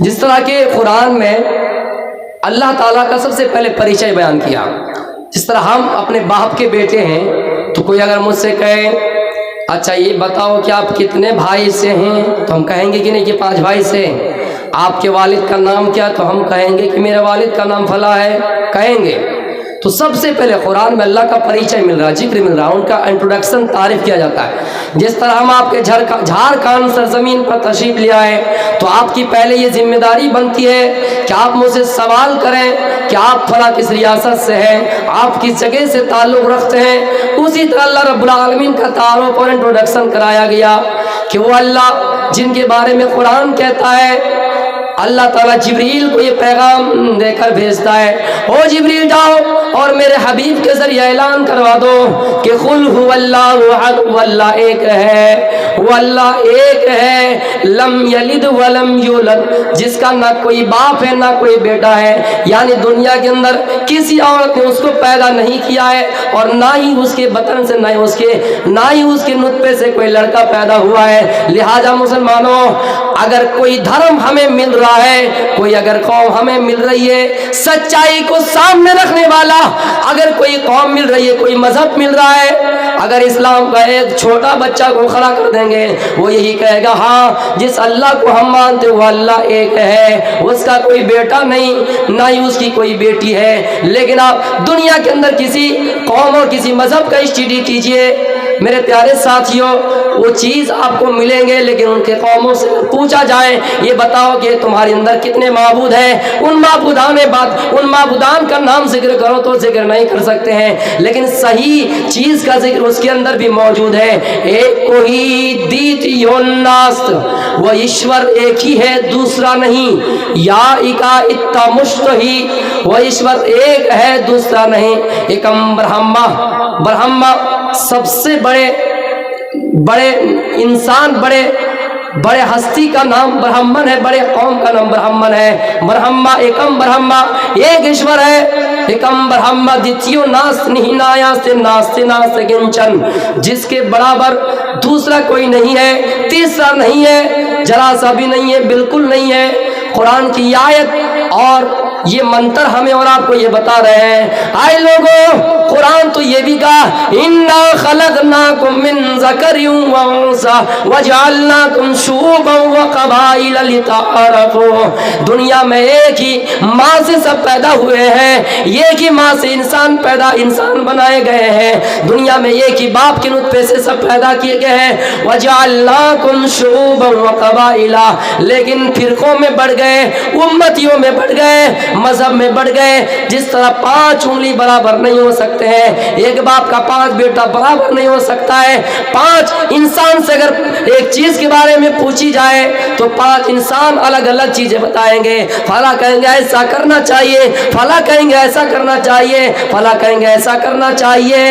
جس طرح کہ قرآن میں اللہ تعالیٰ کا سب سے پہلے پریچے بیان کیا. جس طرح ہم اپنے باپ کے بیٹے ہیں تو کوئی اگر مجھ سے کہے اچھا یہ بتاؤ کہ آپ کتنے بھائی سے ہیں، تو ہم کہیں گے کہ نہیں کہ 5 بھائی سے. آپ کے والد کا نام کیا، تو ہم کہیں گے کہ میرے والد کا نام فلاں ہے، کہیں گے. تو سب سے پہلے قرآن میں اللہ کا پریچے مل رہا ہے، ذکر مل رہا ہے، ان کا انٹروڈکشن تعریف کیا جاتا ہے. جس طرح ہم آپ کے جھارکھنڈ سرزمین پر تشریف لے آئے تو آپ کی پہلے یہ ذمہ داری بنتی ہے کہ آپ مجھ سے سوال کریں کہ آپ فلاں کس ریاست سے ہیں، آپ کس جگہ سے تعلق رکھتے ہیں. اسی طرح اللہ رب العالمین کا تعارف اور انٹروڈکشن کرایا گیا کہ وہ اللہ جن کے بارے میں قرآن کہتا ہے اللہ تعالیٰ جبریل کو یہ پیغام دے کر بھیجتا ہے، او جبریل جاؤ اور میرے حبیب کے ذریعے اعلان کروا دو کہ قل هو اللہ احد، وہ اللہ ایک ہے، وہ اللہ ایک ہے، لم یلد ولم یولد، جس کا نہ کوئی باپ ہے نہ کوئی بیٹا ہے. یعنی دنیا کے اندر کسی عورت نے اس کو پیدا نہیں کیا ہے اور نہ ہی اس کے بطن سے نہ ہی اس کے نطفے سے کوئی لڑکا پیدا ہوا ہے. لہذا مسلمانوں اگر کوئی دھرم ہمیں مل رہا ہے، کوئی اگر قوم ہمیں مل رہی ہے سچائی کو سامنے رکھنے والا، اگر کوئی قوم مل رہی ہے، کوئی مذہب مل رہا ہے، اگر اسلام کا ایک چھوٹا بچہ کو کھڑا کر دیں گے وہ یہی کہے گا ہاں جس اللہ کو ہم مانتے وہ اللہ ایک ہے، اس کا کوئی بیٹا نہیں نہ ہی اس کی کوئی بیٹی ہے. لیکن آپ دنیا کے اندر کسی قوم اور کسی مذہب کا اسٹڈی کیجئے میرے پیارے ساتھیوں، وہ چیز آپ کو ملیں گے، لیکن ان کے قوموں سے پوچھا جائے یہ بتاؤ کہ تمہارے اندر کتنے معبود ہیں، ان معبودان کا نام ذکر کرو تو ذکر نہیں کر سکتے ہیں. لیکن صحیح چیز کا ذکر اس کے اندر بھی موجود ہے. ایک کو ہی دیت یوناست، وہ ایشور ایک ہی ہے دوسرا نہیں. یا اکا اتا مشت ہی، وہ ایشور ایک ہے دوسرا نہیں. ایکم برہما سب سے بڑے انسان، بڑے ہستی کا نام برہمن ہے، بڑے قوم کا نام برہمن ہے. برہما ایکم برہما، ایک ایشور ہے. ایکم برہما دیتیو ناست نہینایا سے ناستے ناست گنچن، جس کے برابر دوسرا کوئی نہیں ہے، تیسرا نہیں ہے، ذرا سا بھی نہیں ہے، بالکل نہیں ہے. قرآن کی آیت اور یہ منتر ہمیں اور آپ کو یہ بتا رہے ہیں. آئے لوگوں قرآن تو یہ بھی کہا انا خلقناکم من ذکر و انثی وجعلناکم شعوبا وقبائل لتعارفوا. دنیا میں ایک ہی ماں سے سب پیدا ہوئے ہیں، ایک ہی ماں سے انسان بنائے گئے ہیں. دنیا میں ایک ہی باپ کے نطفے سے سب پیدا کیے گئے ہیں. وجعلناکم شعوبا وقبائل، لیکن فرقوں میں بڑھ گئے، امتیوں میں بڑھ گئے، مذہب میں بڑھ گئے. جس طرح 5 انگلی برابر نہیں ہو سکتے ہیں، ایک باپ کا 5 بیٹا برابر نہیں ہو سکتا ہے. 5 انسان سے اگر ایک چیز کے بارے میں پوچھی جائے تو 5 انسان الگ الگ چیزیں بتائیں گے. فلاں کہیں گے ایسا کرنا چاہیے، فلاں کہیں گے ایسا کرنا چاہیے، فلاں کہیں گے ایسا کرنا چاہیے.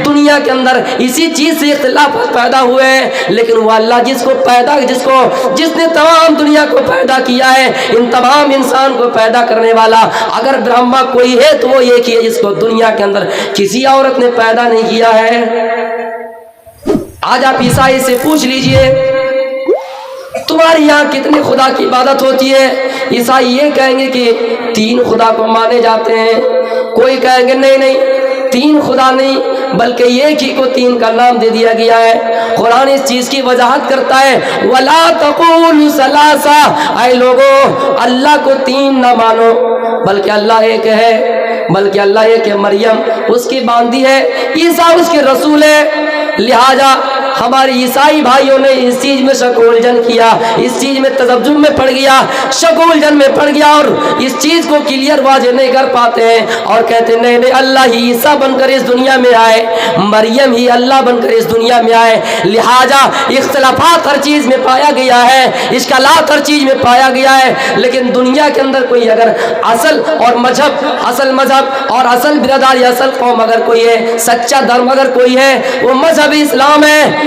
دنیا کے اندر اسی چیز سے اختلافات پیدا ہوئے ہیں، لیکن وہ اللہ جس نے تمام دنیا کو پیدا کیا ہے، ان تمام انسان کو پیدا کرنے والا اگر برہما کوئی ہے تو وہ ایک ہی ہے، جس کو دنیا کے اندر کسی عورت نے پیدا نہیں کیا ہے. آج آپ عیسائی سے پوچھ لیجئے تمہارے یہاں کتنے خدا کی عبادت ہوتی ہے. عیسائی یہ کہیں گے کہ 3 خدا کو مانے جاتے ہیں. کوئی کہیں گے نہیں 3 خدا نہیں بلکہ ایک ہی کو 3 کا نام دے دیا گیا ہے. قرآن اس چیز کی وضاحت کرتا ہے وَلَا تَقُولُوا ثَلَاثَةً، اے لوگو اللہ کو 3 نہ مانو، بلکہ اللہ ایک ہے. مریم اس کی باندھی ہے، عیسیٰ اس کے رسول ہے. لہذا ہمارے عیسائی بھائیوں نے اس چیز میں شکول جن کیا، اس چیز میں تذبذب میں پڑ گیا، شکول جن میں پڑ گیا، اور اس چیز کو کلیئر واضح نہیں کر پاتے ہیں اور کہتے ہیں نہیں اللہ ہی عیسیٰ بن کر اس دنیا میں آئے، مریم ہی اللہ بن کر اس دنیا میں آئے. لہذا اختلافات ہر چیز میں پایا گیا ہے، اشکالات ہر چیز میں پایا گیا ہے. لیکن دنیا کے اندر کوئی اگر اصل مذہب اور اصل برادری، اصل قوم اگر کوئی ہے، سچا دھرم اگر کوئی ہے، وہ مذہب اسلام ہے.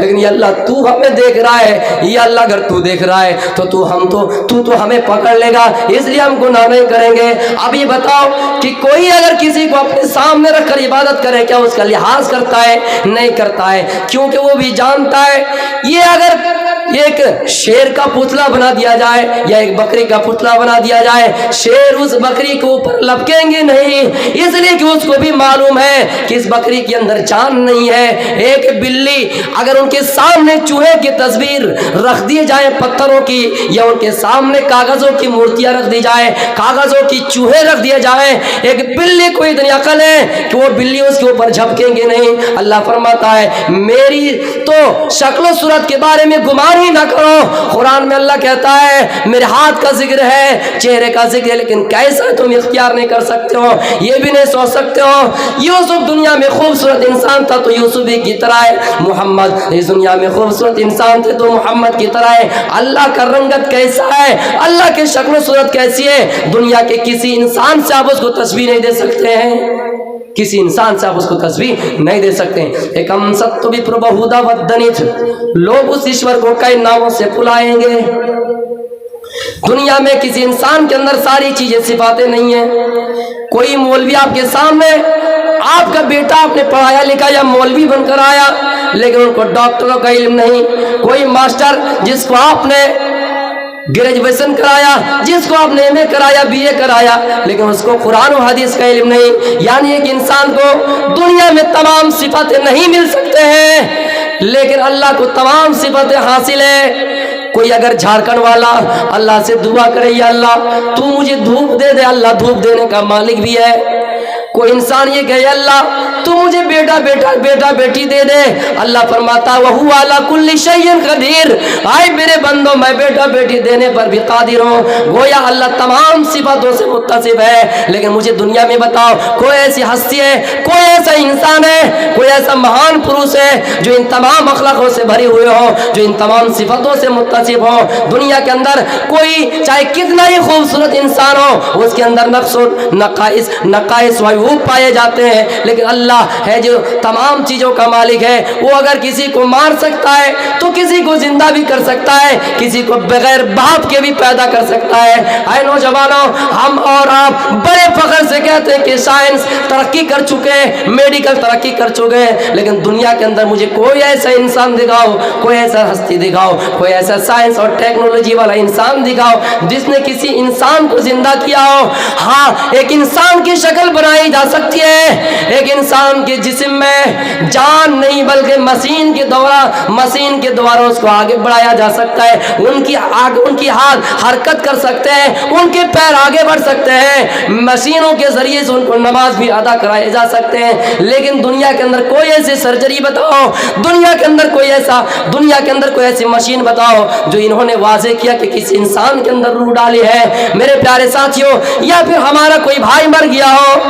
لیکن یہ اللہ تو ہمیں دیکھ رہا ہے۔ یہ اللہ اگر تو دیکھ رہا ہے تو تو ہمیں پکڑ لے گا، اس لیے ہم گناہ نہیں کریں گے۔ اب یہ بتاؤ کہ کوئی اگر کسی کو اپنے سامنے رکھ کر عبادت کرے، کیا اس کا لحاظ کرتا ہے؟ نہیں کرتا ہے، کیونکہ وہ بھی جانتا ہے یہ اگر ایک شیر کا پتلا بنا دیا جائے یا ایک بکری کا پتلا بنا دیا جائے، شیر اس بکری کو اوپر لپکیں گے نہیں، اس لیے کہ اس کو بھی معلوم ہے کہ اس بکری کے اندر جان نہیں ہے۔ ایک بلی اگر ان کے سامنے چوہے کی تصویر رکھ دی جائے پتھروں کی، یا ان کے سامنے کاغذوں کی مورتیاں رکھ دی جائے، کاغذوں کی چوہے رکھ دیے جائے، ایک بلی کو اتنی عقل ہے کہ وہ بلی اس کے اوپر جھپکیں گے نہیں۔ اللہ فرماتا ہے میری تو شکل و صورت کے بارے میں گمان ہی نہ کرو۔ قرآن میں اللہ کہتا ہے میرے ہاتھ کا ذکر ہے، چہرے کا ذکر ہے، لیکن کیسا تم اختیار نہیں کر سکتے ہو، یہ بھی نہیں سوچ سکتے ہو۔ یوسف دنیا میں خوبصورت انسان تھا تو یوسف ہی کی طرح ہے، محمد اس دنیا میں خوبصورت انسان تھے تو محمد کی طرح ہے۔ اللہ کا رنگت کیسا ہے، اللہ کی شکل و صورت کیسی ہے، دنیا کے کسی انسان سے آپ اس کو تشبیہ نہیں دے سکتے ہیں، کسی انسان سے آپ اس کو تشبیہ نہیں دے سکتے ہیں۔ ایک ہم ستو بھی پربہودا ودنیت، لوگ اس ایشور کو کئی ناموں سے بلائیں گے۔ دنیا میں کسی انسان کے اندر ساری چیزیں صفاتیں نہیں ہیں۔ کوئی مولوی آپ کے سامنے، آپ کا بیٹا آپ نے پڑھایا لکھا یا مولوی بن کر آیا، لیکن ان کو ڈاکٹروں کا علم نہیں۔ کوئی ماسٹر جس کو آپ نے گریجویشن کرایا، جس کو آپ نے ایم اے کرایا، بی اے کرایا، لیکن اس کو قرآن و حدیث کا علم نہیں۔ یعنی ایک انسان کو دنیا میں تمام صفاتیں نہیں مل سکتے ہیں، لیکن اللہ کو تمام صفاتیں حاصل ہے۔ کوئی اگر جھارکھنڈ والا اللہ سے دعا کرے یا اللہ تو مجھے دھوپ دے دے، اللہ دھوپ دینے کا مالک بھی ہے۔ کوئی انسان یہ کہے اللہ تو مجھے بیٹا بیٹی دے دے، اللہ فرماتا وَهُوَ عَلَى كُلِّ شَيْءٍ قَدِيرٌ، آئے میرے بندوں میں بیٹا بیٹی دینے پر بھی قادر ہوں۔ گویا اللہ تمام صفاتوں سے متصف ہے، لیکن مجھے دنیا میں بتاؤ کوئی ایسی ہستی ہے، کوئی ایسا انسان ہے، کوئی ایسا مہان پروش ہے جو ان تمام اخلاقوں سے بھری ہوئے ہو، جو ان تمام صفاتوں سے متصف ہو۔ دنیا کے اندر کوئی چاہے کتنا ہی خوبصورت انسان ہو، اس کے اندر نقص و نقائص پائے جاتے ہیں، لیکن اللہ ہے جو تمام چیزوں کا مالک ہے۔ وہ اگر کسی کو مار سکتا ہے تو کسی کو زندہ بھی کر سکتا ہے، کسی کو بغیر باپ کے بھی پیدا کر سکتا ہے۔ اے نوجوانوں، ہم اور آپ بڑے فخر سے کہتے ہیں کہ سائنس ترقی کر چکے ہیں، میڈیکل ترقی کر چکے ہیں، لیکن دنیا کے اندر مجھے کوئی ایسا انسان دکھاؤ، کوئی ایسا ہستی دکھاؤ، کوئی ایسا سائنس اور ٹیکنالوجی والا انسان دکھاؤ جس نے کسی انسان کو زندہ کیا ہو۔ ہاں، ایک انسان کی شکل بنائی جا سکتی ہے، ایک انسان کے جسم میں جان نہیں بلکہ مشین کے دوارا اس کو آگے بڑھایا جا سکتا ہے۔ ان کی ہاتھ حرکت کر سکتے ہیں، ان کے پیر آگے بڑھ سکتے ہیں، مشینوں کے ذریعے سے ان کو نماز بھی ادا کرائے جا سکتے ہیں، لیکن دنیا کے اندر کوئی ایسی سرجری بتاؤ، دنیا کے اندر کوئی ایسی مشین بتاؤ جو انہوں نے واضح کیا کہ کسی انسان کے اندر روح ڈالی ہے۔ میرے پیارے ساتھیوں، یا پھر ہمارا کوئی بھائی مر گیا ہو،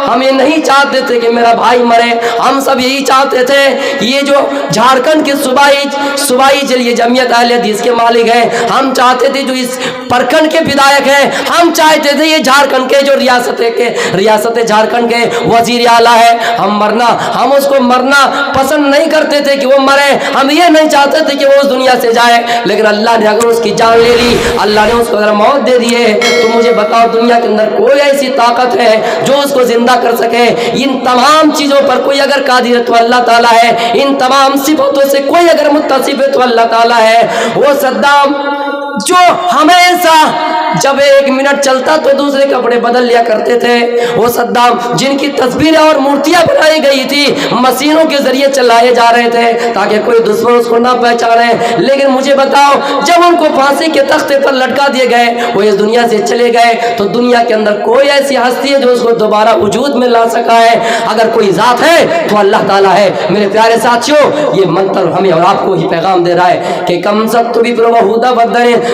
ہم یہ نہیں چاہتے تھے کہ میرا بھائی مرے، ہم سب یہی چاہتے تھے۔ یہ جو جھارکھنڈ کے صوبائی جلیہ جمعیت اہل حدیث کے مالک ہیں، ہم چاہتے تھے جو اس پرکھنڈ کے ودھایک ہیں، ہم چاہتے تھے یہ جھارکھنڈ کے جو ریاست جھارکھنڈ کے وزیر اعلیٰ ہے، ہم اس کو مرنا پسند نہیں کرتے تھے کہ وہ مرے، ہم یہ نہیں چاہتے تھے کہ وہ اس دنیا سے جائے، لیکن اللہ نے اگر اس کی جان لے لی، اللہ نے اس کو اگر موت دے دی ہے، تو مجھے بتاؤ دنیا کے اندر کوئی ایسی طاقت ہے جو اس کو زندہ کر سکے؟ ان تمام چیزوں پر کوئی اگر قادر ہے تو اللہ تعالیٰ ہے، ان تمام صفاتوں سے کوئی اگر متصف ہے تو اللہ تعالیٰ ہے۔ وہ صدام جو ہمیشہ جب ایک منٹ چلتا تو دوسرے کپڑے بدل لیا کرتے تھے، وہ صدام جن کی تصویریں اور مورتیاں بنائی گئی تھی مشینوں کے ذریعے چلائے جا رہے تھے تاکہ کوئی دشمن اس کو نہ پہچانے، لیکن مجھے بتاؤ جب ان کو پھانسی کے تختے پر لٹکا دیے گئے، وہ اس دنیا سے چلے گئے، تو دنیا کے اندر کوئی ایسی ہستی ہے جو اس کو دوبارہ وجود میں لا سکا ہے؟ اگر کوئی ذات ہے تو اللہ تعالیٰ ہے۔ میرے پیارے ساتھیوں، یہ منتر ہمیں اور آپ کو ہی پیغام دے رہا ہے کہ کم سب تو بھی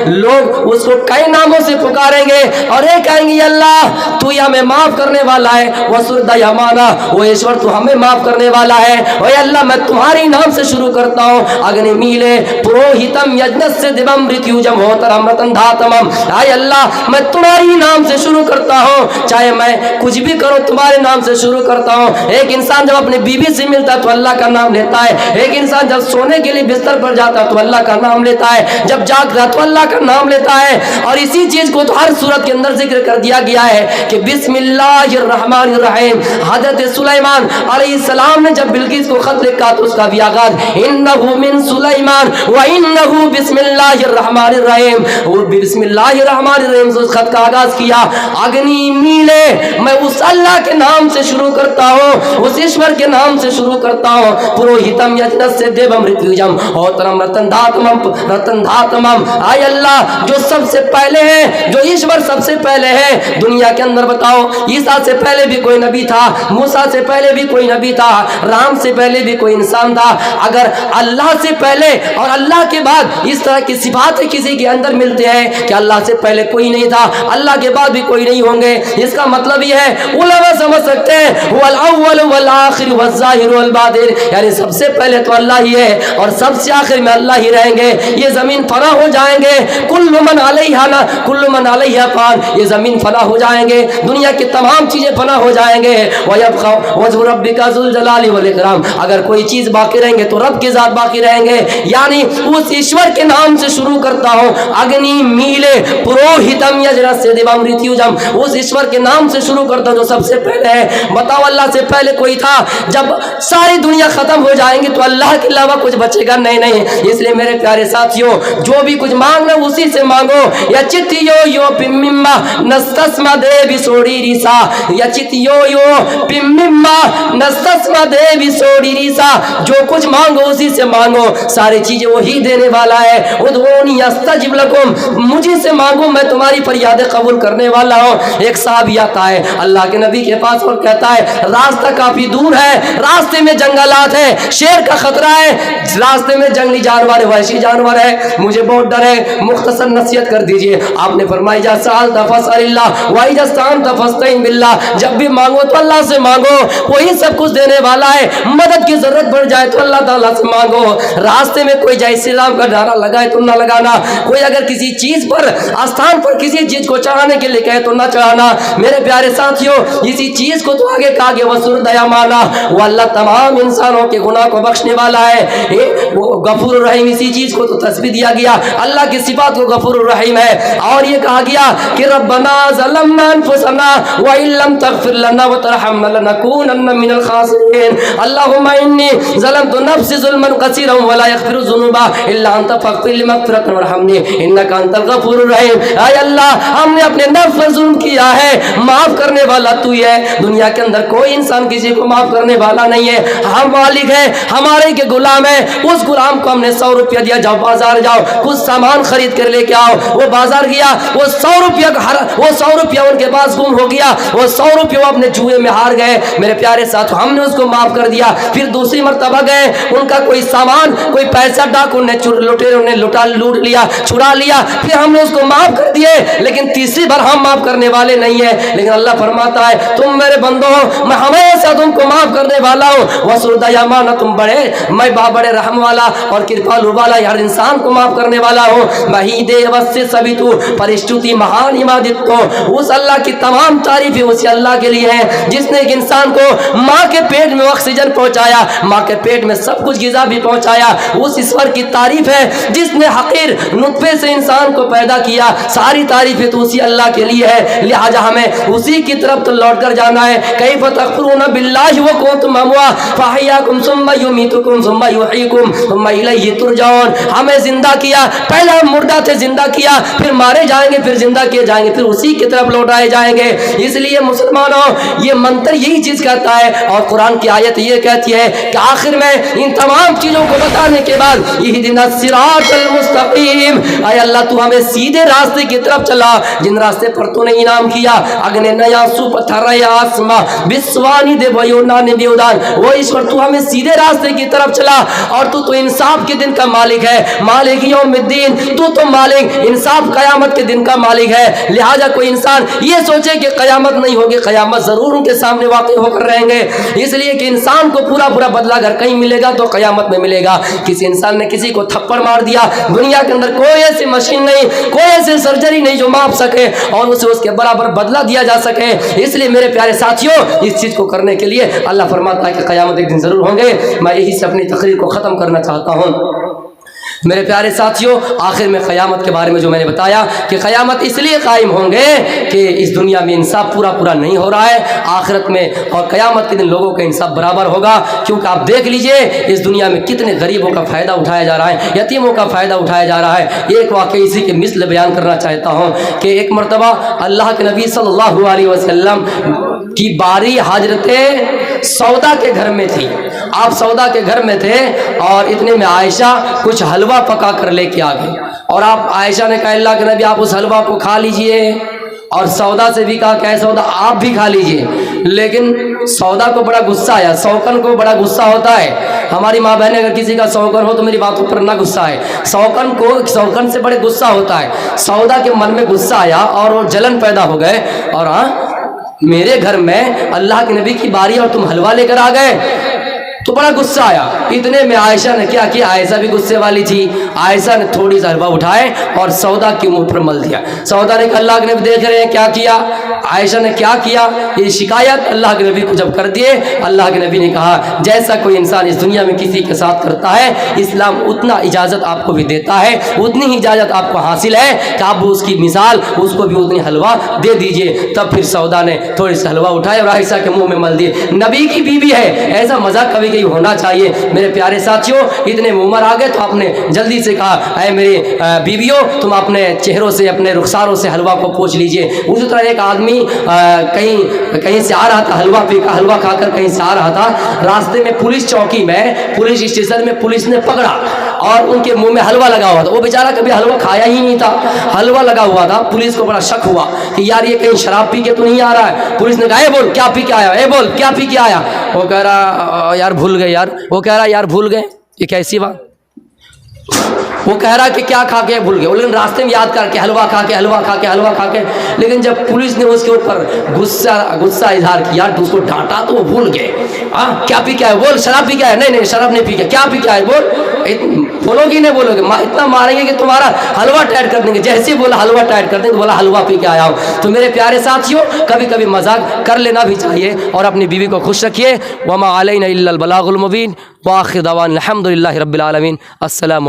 لوگ اس کو کئی ناموں سے پکاریں گے اور یہ کہیں گے اللہ تو ہی ہمیں معاف کرنے والا ہے، وسردیامانا وہ ایشور تو ہمیں معاف کرنے والا ہے، اے اللہ میں تمہاری نام سے شروع کرتا ہوں، اگنی میلے پروہتم یجنس سے دیوم مریتیوجم ہوترم رتن دھاتمم، اے اللہ میں تمہاری نام سے شروع کرتا ہوں، چاہے میں کچھ بھی کروں تمہارے نام سے شروع کرتا ہوں۔ ایک انسان جب اپنے بیوی سے ملتا ہے تو اللہ کا نام لیتا ہے، ایک انسان جب سونے کے لیے بستر پر جاتا ہے تو اللہ کا نام لیتا ہے، جب جاگتا ہے تو اللہ کا نام لیتا ہے، اور اسی چیز کو تو ہر صورت کے اندر ذکر کر دیا گیا ہے کہ بسم اللہ الرحمن الرحیم۔ حضرت سلیمان علیہ السلام نے جب بلقیس کو خط لکھا تو اس کا بھی آغاز انہ من سلیمان وانہ بسم اللہ الرحمن الرحیم، وہ بسم اللہ الرحمن الرحیم سے اس خط کا آغاز کیا۔ اگنی میلے میں اس اللہ کے نام سے شروع کرتا ہوں، اس ایشور کے نام سے شروع کرتا ہوں، پروہتم یجنس سے دیوم مریتیوجم ہوترم رتن دھاتمم، آئے اللہ جو سب سے پہلے ہے، جو ایشور سب سے پہلے ہے دنیا کے اندر، بتاؤ عیسیٰ سے پہلے بھی کوئی نبی تھا، موسیٰ سے پہلے بھی کوئی نبی تھا، رام سے پہلے بھی کوئی انسان تھا، اگر اللہ سے پہلے اور اللہ کے بعد اس طرح کی صفات کسی کے اندر ملتے ہیں کہ اللہ سے پہلے کوئی نہیں تھا، اللہ کے بعد بھی کوئی نہیں ہوں گے، اس کا مطلب یہ ہے علماء سمجھ سکتے ہیں هو الاول والآخر والظاہر والباطن، یعنی سب سے پہلے تو اللہ ہی ہے اور سب سے آخر میں اللہ ہی رہیں گے، یہ زمین فنا ہو جائیں گے، کل من علیہا فان، یہ زمین فنا ہو جائیں گے، دنیا کی تمام چیزیں فنا ہو جائیں گے، وَيَبْقَى وَجْهُ رَبِّكَ ذُو الْجَلَالِ وَالْإِكْرَامِ، اگر کوئی چیز باقی رہیں گے تو رب کے ذات باقی رہیں گے، یعنی اس ایشور کے نام سے شروع کرتا ہوں، اگنی میلے پروہتم یجنس سے دیوم مریتیوجم، اس ایشور کے نام سے شروع کرتا ہوں جو سب سے پہلے ہے۔ بتاؤ اللہ سے پہلے کوئی تھا؟ جب ساری دنیا ختم ہو جائیں گی تو اللہ کے علاوہ کچھ بچے گا نہیں، اس لیے میرے پیارے ساتھیوں جو بھی کچھ مانگنا اسی سے مانگو، یا چتیو یو پمما نستسما دیوی سوڑی ریسا، یا چتیو یو پمما نستسما دیوی سوڑی ریسا، جو کچھ مانگو اسی سے مانگو، ساری چیزیں وہی دینے والا ہے، ادعونی استجب لکم، مجھے سے مانگو میں تمہاری فریاد قبول کرنے والا ہوں۔ ایک صحابی آتا ہے اللہ کے نبی کے پاس اور کہتا ہے راستہ کافی دور ہے، راستے میں جنگلات ہے، شیر کا خطرہ ہے، راستے میں جنگلی جانور ہے، وحشی جانور ہے، مجھے بہت ڈر ہے، مختصر نصیحت کر دیجئے۔ آپ نے فرمایا جا سألت فاسأل اللہ وإذا استعنت فاستعن باللہ، جب بھی مانگو تو اللہ سے مانگو، وہی سب کچھ دینے والا ہے، مدد کی ضرورت پڑ جائے تو اللہ تعالیٰ سے مانگو۔ راستے میں کوئی جائے اسلام کا نعرہ لگائے تو نہ لگانا، کوئی اگر کسی چیز پر آستان پر کسی چیز کو چڑھانے کے لیے کہے تو نہ چڑھانا۔ میرے پیارے ساتھیوں اسی چیز کو تو آگے کہا گیا وسردیامانا، وہ اللہ تمام انسانوں کے گناہ کو بخشنے والا ہے، وہ غفور الرحیم، اسی چیز کو تو تسبیح دیا گیا، اللہ کی صفات کو غفور الرحیم ہے، اور یہ کہا گیا کہ ربنا ظلمنا انفسنا وان لم تغفر لنا وترحمنا لنكونن من الخاسرین، اللهم انی ظلمت نفسی ظلما کثیرا ولا یغفر الذنوب الا انت فاغفر لي مغفرة وارحمنی انک انت الغفور الرحیم۔ اے اللہ ہم نے اپنے نفس پر ظلم کیا ہے، معاف کرنے والا تو ہی ہے، دنیا کے اندر کوئی انسان کسی کو معاف کرنے والا نہیں ہے، ہم مالک ہیں، ہمارے کے غلام ہیں، اس غلام کو ہم نے 100 روپیہ دیا، جاؤ بازار جاؤ کچھ سامان خرید کر لے کے آؤ، وہ بازار گیا، وہ 100 روپیہ ان کے پاس گم ہو گیا، وہ 100 روپیہ وہ اپنے جوئے میں ہار گئے، میرے پیارے ساتھ ہم نے اس کو معاف کر دیا، پھر دوسری مرتبہ گئے، ان کا کوئی سامان کوئی پیسہ ڈاکو نے لٹیروں نے لوٹ لیا، چرا لیا، پھر ہم نے اس کو معاف کر دیے، لیکن تیسری بار ہم معاف کرنے والے نہیں ہیں، لیکن اللہ فرماتا ہے تم میرے بندو ہو، میں ہمیشہ تم کو معاف کرنے والا ہوں، وسردیامانا تم بڑے میں بڑے رحم والا اور کرپالو والا، ہر انسان کو معاف کرنے والا ہوں، مہیدے وسے سبھی تو پرشتوتی مہان عمادتو، اس اللہ کی تمام تعریفیں اسی اللہ کے لیے ہیں جس نے ایک انسان کو ماں کے پیٹ میں آکسیجن پہنچایا، ماں کے پیٹ میں سب کچھ غذا بھی پہنچایا، اس ایشور کی تعریف ہے جس نے حقیر نطفے سے انسان کو پیدا کیا، ساری تعریفیں تو اسی اللہ کے لیے ہے، لہذا ہمیں اسی کی طرف تو لوٹ کر جانا ہے۔ کیف تکفرون باللہ وکنتم اموات فاحیاکم ثم یمیتکم ثم یحییکم ثم الیہ ترجعون، ہمیں زندہ کیا، پہلے ہم مردہ تھے، زندہ کیا، پھر مارے جائیں گے، پھر زندہ کیے جائیں گے، پھر اسی کی طرف لوٹائے جائیں گے۔ اس لیے مسلمانوں یہ منتر یہی چیز کہتا ہے، اور قرآن کی آیت یہ کہتی ہے کہ آخر میں ان تمام چیزوں کو بتانے کے بعد اہدنا الصراط المستقیم، اے اللہ تو ہمیں سیدھے راستے کی طرف چلا جن راستے پر تو نے انعام کیا، اگنے نیا سو پتھر یا آسما بسوانی دے بیونانی دیودان، وہ ایشور تو ہمیں سیدھے راستے کی طرف چلا، اور تو انصاف کے دن کا مالک ہے، مالک یوم الدین، تو مالک انصاف قیامت کے دن کا مالک ہے۔ لہٰذا کوئی انسان یہ سوچے کہ قیامت نہیں ہوگی، قیامت ضرور ان کے سامنے واقع ہو کر رہیں گے، اس لیے کہ انسان کو پورا پورا بدلہ اگر کہیں ملے گا تو قیامت میں ملے گا۔ کسی انسان نے کسی کو تھپڑ مار دیا، دنیا کے اندر کوئی ایسی مشین نہیں، کوئی ایسی سرجری نہیں جو ماپ سکے اور اسے اس کے برابر بدلہ دیا جا سکے۔ اس لیے میرے پیارے ساتھیوں، اس چیز کو کرنے کے لیے اللہ فرماتا ہے کہ قیامت ایک دن ضرور ہوں گے۔ میں یہی سے اپنی تقریر کو ختم کرنا چاہتا ہوں۔ میرے پیارے ساتھیوں، آخر میں قیامت کے بارے میں جو میں نے بتایا کہ قیامت اس لیے قائم ہوں گے کہ اس دنیا میں انصاف پورا نہیں ہو رہا ہے، آخرت میں اور قیامت کے دن لوگوں کا انصاف برابر ہوگا۔ کیونکہ آپ دیکھ لیجئے اس دنیا میں کتنے غریبوں کا فائدہ اٹھایا جا رہا ہے، یتیموں کا فائدہ اٹھایا جا رہا ہے۔ ایک واقعہ اسی کے مثل بیان کرنا چاہتا ہوں کہ ایک مرتبہ اللہ کے نبی صلی اللہ علیہ وسلم کی باری حضرت سودا کے گھر میں تھی۔ آپ سودا کے گھر میں تھے اور اتنے میں عائشہ کچھ حلوہ پکا کر لے کے آ گئی، اور آپ عائشہ نے کہا اللہ کے نبی آپ اس حلوہ کو کھا لیجئے، اور سودا سے بھی کہا کہ سودا آپ بھی کھا لیجئے۔ لیکن سودا کو بڑا غصہ آیا، سوکن کو بڑا غصہ ہوتا ہے۔ ہماری ماں بہنیں اگر کسی کا سوکن ہو تو میری باتوں پر نہ غصہ ہے، سوکن سے بڑے غصہ ہوتا ہے۔ سودا کے من میں غصہ آیا اور وہ جلن پیدا ہو گئے، اور میرے گھر میں اللہ کے نبی کی باری اور تم حلوہ لے کر آ گئے، تو بڑا غصہ آیا۔ اتنے میں عائشہ نے کیا کیا، عائشہ بھی غصے والی تھی، عائشہ نے تھوڑی سا حلوہ اٹھائے اور سودا کے منہ پر مل دیا۔ سودا نے کہا اللہ کے نبی دیکھ رہے ہیں کیا کیا۔ عائشہ نے کیا کیا، یہ شکایت اللہ کے نبی کو جب کر دیے، اللہ کے نبی نے کہا جیسا کوئی انسان اس دنیا میں کسی کے ساتھ کرتا ہے، اسلام اتنا اجازت آپ کو بھی دیتا ہے، اتنی ہی اجازت آپ کو حاصل ہے کہ آپ اس کی مثال اس کو بھی اتنی حلوہ دے دیجئے۔ تب پھر سودا نے تھوڑی سی حلوہ اٹھائے اور عائشہ کے منہ میں مل دیے۔ نبی کی بیوی ہے، ایسا مذاق کبھی ہونا چاہیے۔ میرے پیارے ساتھیوں، اتنے عمر آ گئے تو آپ نے جلدی سے کہا اے میری بیویوں تم اپنے چہروں سے اپنے رخساروں سے حلوہ کو پوچھ لیجئے۔ اسی طرح ایک آدمی کہیں سے آ رہا تھا، حلوہ کھا کر کہیں سے آ رہا تھا، راستے میں پولیس چوکی میں پولیس اسٹیشن میں پولیس نے پکڑا اور ان کے منہ میں حلوہ لگا ہوا تھا۔ وہ بیچارہ کبھی حلوہ کھایا ہی نہیں تھا، حلوہ لگا ہوا تھا۔ پولیس کو بڑا شک ہوا کہ یار یہ کہیں شراب پی کے تو نہیں آ رہا ہے۔ پولیس نے کہا اے بول کیا پی کے آیا، اے بول کیا پی کے آیا۔ وہ کہہ رہا یار بھول گئے یار، وہ کہہ رہا یار بھول گئے، یہ کیسی بات۔ وہ کہہ رہا کہ کیا کھا کے بھول گئے، لیکن راستے میں یاد کر کے حلوہ کھا کے، لیکن جب پولیس نے اس کے اوپر غصہ اظہار کیا تو اس کو ڈانٹا تو وہ بھول گئے۔ کیا پی کے آئے، بول شراب پی کے آئے، نہیں شراب نہیں پی کے، کیا پی کے آئے بول، بولو گی نہیں بولو گے، اتنا ماریں گے کہ تمہارا حلوہ ٹائٹ کر دیں گے۔ جیسے ہی بولا حلوہ ٹائٹ کر دیں گے، بولا حلوہ پی کے آیا ہوں۔ تو میرے پیارے ساتھیوں، کبھی کبھی مذاق کر لینا بھی چاہیے اور اپنی بیوی کو خوش رکھیے۔ وما علینا الا البلاغ المبین، وآخر دعوانا الحمد للہ رب العالمین۔ السلام